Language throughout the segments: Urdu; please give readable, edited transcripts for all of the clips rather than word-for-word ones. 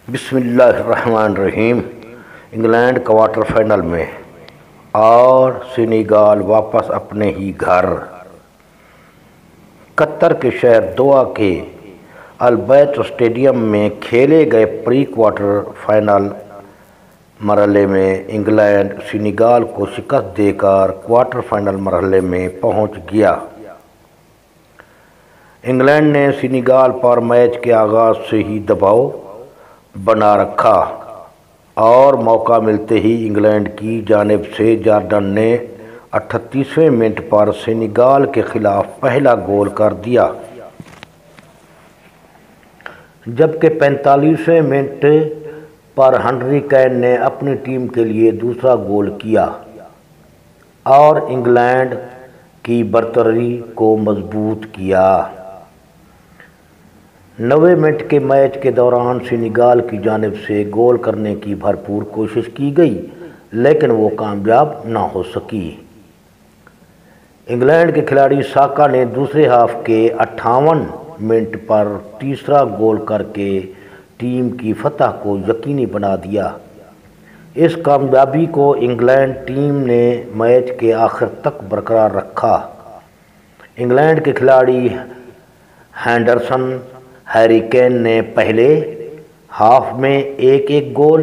بسم اللہ الرحمن الرحیم۔ انگلینڈ کوارٹر فائنل میں اور سینیگال واپس اپنے ہی گھر۔ قطر کے شہر دوحہ کے البیت اسٹیڈیم میں کھیلے گئے پری کوارٹر فائنل مرحلے میں انگلینڈ سینیگال کو شکست دے کر کوارٹر فائنل مرحلے میں پہنچ گیا۔ انگلینڈ نے سینیگال پر میچ کے آغاز سے ہی دباؤ بنا رکھا اور موقع ملتے ہی انگلینڈ کی جانب سے جارڈن نے 38ویں منٹ پر سینیگال کے خلاف پہلا گول کر دیا، جبکہ 45ویں منٹ پر ہنری کین نے اپنی ٹیم کے لیے دوسرا گول کیا اور انگلینڈ کی برتری کو مضبوط کیا۔ 90 منٹ کے میچ کے دوران سینیگال کی جانب سے گول کرنے کی بھرپور کوشش کی گئی لیکن وہ کامیاب نہ ہو سکی۔ انگلینڈ کے کھلاڑی ساکا نے دوسرے ہاف کے 58 منٹ پر تیسرا گول کر کے ٹیم کی فتح کو یقینی بنا دیا۔ اس کامیابی کو انگلینڈ ٹیم نے میچ کے آخر تک برقرار رکھا۔ انگلینڈ کے کھلاڑی ہینڈرسن، ہیری کین نے پہلے ہاف میں ایک گول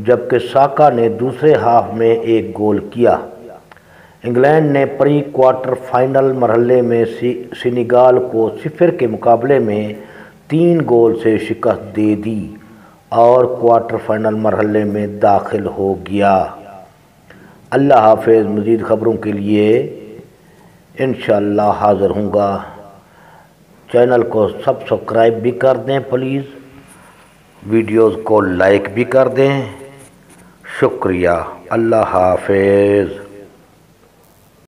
جبکہ ساکا نے دوسرے ہاف میں ایک گول کیا۔ انگلینڈ نے پری کوارٹر فائنل مرحلے میں سینیگال کو 0 کے مقابلے میں 3 گول سے شکست دے دی اور کوارٹر فائنل مرحلے میں داخل ہو گیا۔ اللہ حافظ۔ مزید خبروں کے لیے انشاءاللہ حاضر ہوں گا۔ چینل کو سبسکرائب بھی کر دیں پلیز، ویڈیوز کو لائک بھی کر دیں۔ شکریہ۔ اللہ حافظ۔